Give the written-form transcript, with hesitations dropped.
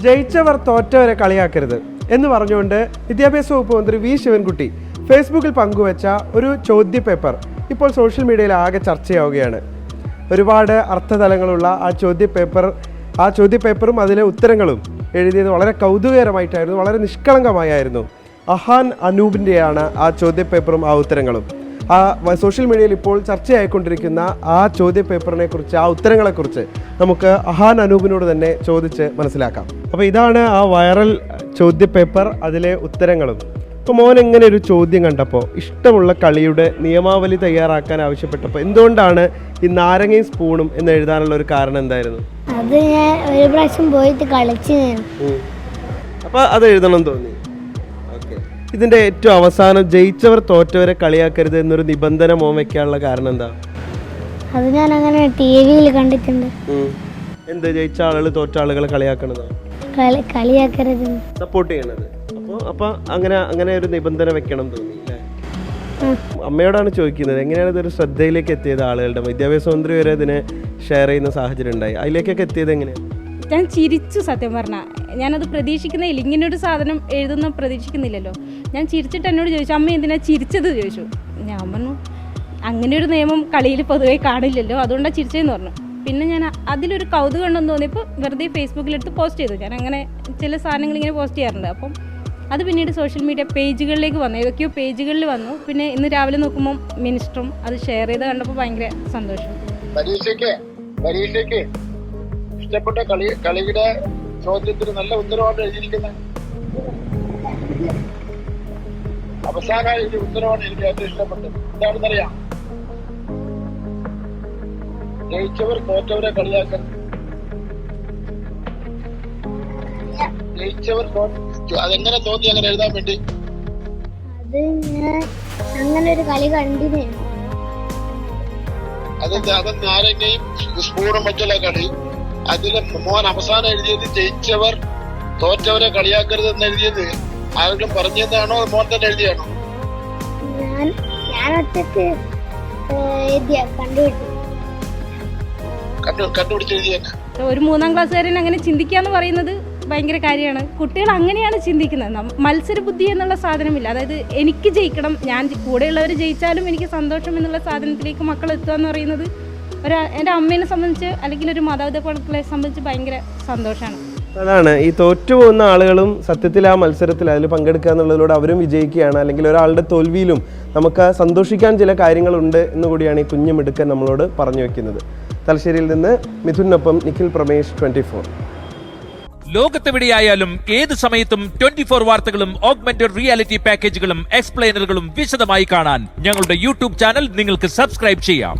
ജയിച്ചവർ തോറ്റവരെ കളിയാക്കരുത് എന്ന് പറഞ്ഞുകൊണ്ട് വിദ്യാഭ്യാസ വകുപ്പ് മന്ത്രി വി ശിവൻകുട്ടി ഫേസ്ബുക്കിൽ പങ്കുവച്ച ഒരു ചോദ്യപേപ്പർ ഇപ്പോൾ സോഷ്യൽ മീഡിയയിൽ ആകെ ചർച്ചയാവുകയാണ്. ഒരുപാട് അർത്ഥതലങ്ങളുള്ള ആ ചോദ്യപേപ്പറും അതിലെ ഉത്തരങ്ങളും എഴുതിയത് വളരെ കൗതുകകരമായിട്ടായിരുന്നു, വളരെ നിഷ്കളങ്കമായിരുന്നു. അഹാൻ അനൂപിൻ്റെയാണ് ആ ചോദ്യപേപ്പറും ആ ഉത്തരങ്ങളും. ആ സോഷ്യൽ മീഡിയയിൽ ഇപ്പോൾ ചർച്ചയായിക്കൊണ്ടിരിക്കുന്ന ആ ചോദ്യപേപ്പറിനെ കുറിച്ച്, ആ ഉത്തരങ്ങളെക്കുറിച്ച് നമുക്ക് അഹാൻ അനൂപിനോട് തന്നെ ചോദിച്ച് മനസ്സിലാക്കാം. അപ്പോൾ ഇതാണ് ആ വൈറൽ ചോദ്യപേപ്പർ, അതിലെ ഉത്തരങ്ങളും. അപ്പോൾ മോൻ എങ്ങനെ ഒരു ചോദ്യം കണ്ടപ്പോൾ ഇഷ്ടമുള്ള കളിയുടെ നിയമാവലി തയ്യാറാക്കാൻ ആവശ്യപ്പെട്ടപ്പോൾ എന്തുകൊണ്ടാണ് ഈ നാരങ്ങയും സ്പൂണും എന്ന് എഴുതാനുള്ള ഒരു കാരണം എന്തായിരുന്നു? അത് ഞാൻ ഒരു പ്രാവശ്യം പോയിട്ട് കളിച്ചു. അപ്പോൾ അത് എഴുതണം തോന്നി. ഇതിന്റെ ഏറ്റവും അവസാനം ജയിച്ചവർ തോറ്റവരെ കളിയാക്കരുത് എന്നൊരു നിബന്ധന മോൻ വെക്കാനുള്ള കാരണം എന്താ? അത് ഞാൻ അങ്ങനെ ടിവിയിൽ കണ്ടിട്ടുണ്ട്. എന്ത് ജയിച്ച ആളുകൾ തോറ്റ ആളുകളെ കളിയാക്കണത്, കളിയാക്കരുത് സപ്പോർട്ട് ചെയ്യണത്. അപ്പൊ അങ്ങനെ ഒരു നിബന്ധന വെക്കണം തോന്നി അല്ലേ? അമ്മയോടാണ് ചോദിക്കുന്നത്, എങ്ങനെയാണ് ഇതൊരു ശ്രദ്ധയിലേക്ക് എത്തിയത്? ആളുകളുടെ വിദ്യാഭ്യാസ മന്ത്രി വരെ ഇതിനെ ഷെയർ ചെയ്യുന്ന സാഹചര്യം ഉണ്ടായി. അതിലേക്കൊക്കെ എത്തിയത് എങ്ങനെയാണ്? ഞാൻ ചിരിച്ചു. സത്യം പറഞ്ഞാൽ ഞാനത് പ്രതീക്ഷിക്കുന്നില്ല, ഇങ്ങനൊരു സാധനം എഴുതുന്ന പ്രതീക്ഷിക്കുന്നില്ലല്ലോ. ഞാൻ ചിരിച്ചിട്ട് എന്നോട് ചോദിച്ചു, അമ്മ എന്തിനാ ചിരിച്ചത് ചോദിച്ചു. ഞാൻ പറഞ്ഞു, അങ്ങനെ ഒരു നിയമം കളിയിൽ പൊതുവെ കാണില്ലല്ലോ, അതുകൊണ്ടാണ് ചിരിച്ചതെന്ന് പറഞ്ഞു. പിന്നെ ഞാൻ അതിലൊരു കൗതുകം ഉണ്ടെന്ന് തോന്നിയപ്പോൾ വെറുതെ ഫേസ്ബുക്കിലെടുത്ത് പോസ്റ്റ് ചെയ്തു. ഞാൻ അങ്ങനെ ചില സാധനങ്ങൾ ഇങ്ങനെ പോസ്റ്റ് ചെയ്യാറുണ്ട്. അപ്പം അത് പിന്നീട് സോഷ്യൽ മീഡിയ പേജുകളിലേക്ക് വന്നു, ഏതൊക്കെയോ പേജുകളിൽ വന്നു. പിന്നെ ഇന്ന് രാവിലെ നോക്കുമ്പോൾ മിനിസ്റ്ററും അത് ഷെയർ ചെയ്ത് കണ്ടപ്പോൾ ഭയങ്കര സന്തോഷം. പരീക്ഷയ്ക്ക് ഇഷ്ടപ്പെട്ട കളിയുടെ ചോദ്യത്തിന് നല്ല ഉത്തരവാണ് എഴുതിയിരിക്കുന്നത്. അവസാനമായ ഒരു ഉത്തരവാണ് എനിക്ക് ഏറ്റവും ഇഷ്ടപ്പെട്ടത്. എന്താണെന്നറിയാം? ജയിച്ചവർ തോറ്റവരെ കളിയാക്കരുത്. ജയിച്ചവർ അതെങ്ങനെ തോന്നി അങ്ങനെ എഴുതാൻ വേണ്ടി? അത് ഞാൻ അങ്ങനെ ഒരു കളി കണ്ടിന്. അത് നാരങ്ങയും സ്പൂണും വെച്ചുള്ള കളി. അതില് മോൻ അവസാനം എഴുതിയത് ജയിച്ചവർ തോറ്റവരെ കളിയാക്കരുത് എന്ന് എഴുതിയത് ആരെങ്കിലും പറഞ്ഞതാണോ മോൻ തന്നെ എഴുതിയാണോ? ഞാൻ ഒറ്റക്ക് കണ്ടുപിടിച്ച് എഴുതിയ. ഒരു 3ാം ക്ലാസ്സുകാരൻ അങ്ങനെ ചിന്തിക്കാന്ന് പറയുന്നത് ഭയങ്കര കാര്യമാണ്. കുട്ടികൾ അങ്ങനെയാണ് ചിന്തിക്കുന്നത്. മത്സര ബുദ്ധി എന്നുള്ള സാധനമില്ല. അതായത് എനിക്ക് ജയിക്കണം, ഞാൻ കൂടെയുള്ളവർ ജയിച്ചാലും എനിക്ക് സന്തോഷം എന്നുള്ള സാധനത്തിലേക്ക് മക്കൾ എത്തുക എന്ന് പറയുന്നത് എൻ്റെ അമ്മേനെ സംബന്ധിച്ച് അല്ലെങ്കിൽ ഒരു മാതാപിതാക്കളെ സംബന്ധിച്ച് ഭയങ്കര സന്തോഷമാണ്. അതാണ് ഈ തോറ്റുപോകുന്ന ആളുകളും സത്യത്തിൽ ആ മത്സരത്തിൽ അതിൽ പങ്കെടുക്കുക എന്നുള്ളതിലൂടെ അവരും വിജയിക്കുകയാണ്. അല്ലെങ്കിൽ ഒരാളുടെ തോൽവിയിലും നമുക്ക് സന്തോഷിക്കാൻ ചില കാര്യങ്ങളുണ്ട് എന്നുകൂടിയാണ് ഈ കുഞ്ഞുമിടുക്കൻ നമ്മളോട് പറഞ്ഞു വെക്കുന്നത്. തലശ്ശേരിയിൽ നിന്ന് മിഥുനൊപ്പം നിഖിൽ പ്രമേഷ്, 24. ലോകത്തെവിടെയായാലും ഏത് സമയത്തും 24 വാർത്തകളും ഓഗ്മെന്റഡ് റിയാലിറ്റി പാക്കേജുകളും എക്സ്പ്ലെയിനറുകളും വിശദമായി കാണാൻ ഞങ്ങളുടെ യൂട്യൂബ് ചാനൽ നിങ്ങൾക്ക് സബ്സ്ക്രൈബ് ചെയ്യാം.